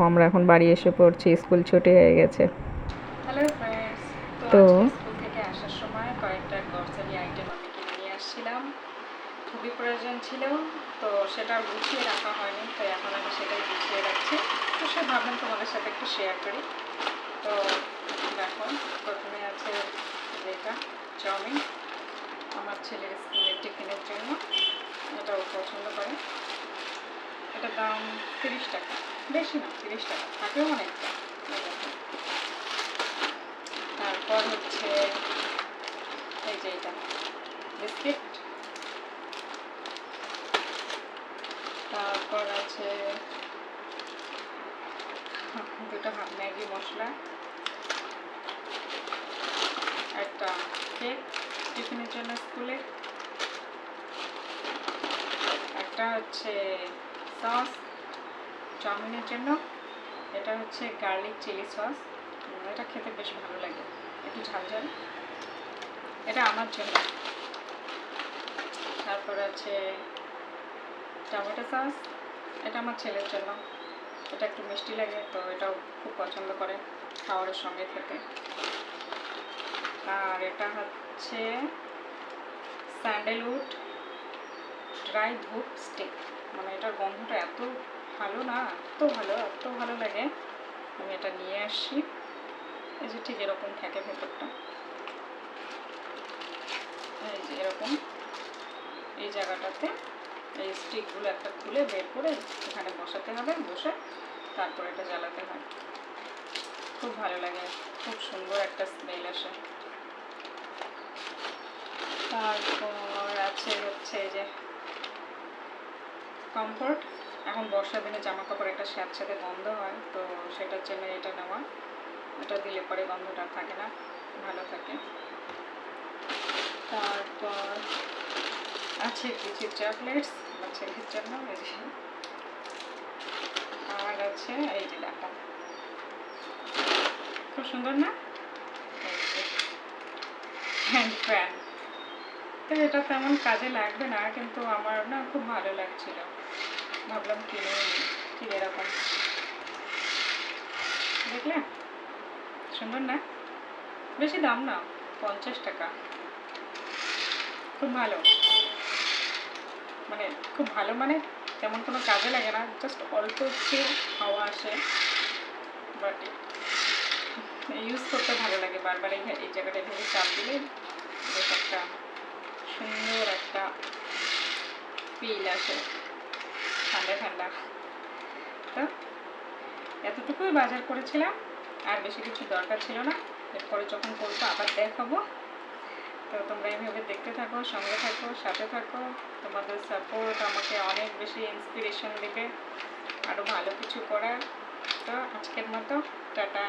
আমরা এখন বাড়ি এসে পড়ছি, স্কুল ছুটি হয়ে গেছে। হ্যালো ফ্রেন্ডস, তো আজকে স্কুল থেকে আসার সময় কয়েকটা গ্রসারি আইটেম আমি কিনে নিয়ে আসছিলাম। খুবই প্রয়োজন ছিল, তো সেটা গুছিয়ে রাখা হয়নি, তো এখন আমি সেটাই গুছিয়ে রাখছি। তো সে ভাবলাম তোমাদের সাথে একটু শেয়ার করি। তো দেখো, প্রথমে আছে যেটা চাউমিন, আমার ছেলের স্কুলের টিফিনের জন্য। এটাও পছন্দ করে। এটার দাম 30 টাকা, বেশি না 30 টাকা, থাকেও অনেকটা। তারপর হচ্ছে এই যে এটা বিস্কিট। তারপর আছে দুটো ম্যাগি মশলা, একটা কেক টিফিনের জন্য স্কুলে, একটা হচ্ছে সস চাউমিনের জন্য, এটা হচ্ছে গার্লিক চিলি সস, এটা খেতে বেশ ভালো লাগে, একটু ঝালঝাল, এটা আমার জন্য। তারপর আছে টমেটো সস, এটা আমার ছেলের জন্য, এটা একটু মিষ্টি লাগে, তো এটাও খুব পছন্দ করে খাবারের সঙ্গে খেতে। আর এটা হচ্ছে স্যান্ডেলউড ড্রাই ধূপ স্টিক, মানে এটার গন্ধটা এত ভালো না, এত ভালো লাগে। আমি এটা নিয়ে আসি, এই যে ঠিক এরকম থাকে ভেতরটা, এই যে এরকম, এই জায়গাটাতে এই স্টিকগুলো একটা খুলে বের করে এখানে বসাতে হবে, বসে তারপর এটা জ্বালাতে হয়। খুব ভালো লাগে, খুব সুন্দর একটা স্মেল আসে। তারপর আছে হচ্ছে এই যে কমফোর্ট, এখন বর্ষা দিনে জামা কাপড় একটা স্যাঁতস্যাঁতে গন্ধ হয়, তো সেটার জন্য এটা নেওয়া। এটা দিলে পরে গন্ধটা থাকে না, ভালো থাকে। তারপর আছে কিছু চকলেটস আমার ছেলের জন্য, আর আছে এই যে দেখো, খুব সুন্দর না, হ্যান্ড ফ্যান। তো এটা তেমন কাজে লাগবে না, কিন্তু আমার না খুব ভালো লাগছিল, ভাবলাম কিনে নিই। ঠিক এরকম, দেখলে সুন্দর না, বেশি দাম না, 50 টাকা। খুব ভালো, মানে খুব ভালো, মানে তেমন কোনো কাজে লাগে না, জাস্ট অল্প একটু হাওয়া আসে, বাট ইউজ করতে ভালো লাগে। বারবার এই জায়গাটা এভাবে চাপ দিলে বেশ একটা সুন্দর একটা ফিল আসে, ঠান্ডা ঠান্ডা। তো এতটুকুই বাজার করেছিলাম, আর বেশি কিছু দরকার ছিল না। এরপরে যখন করবো আবার দেখাবো। তো তোমরা এইভাবে দেখতে থাকো, সঙ্গে থাকো, সাথে থাকো। তোমাদের সাপোর্ট আমাকে অনেক বেশি ইন্সপিরেশন দেবে আরও ভালো কিছু করার। তো আজকের মতো টাটা।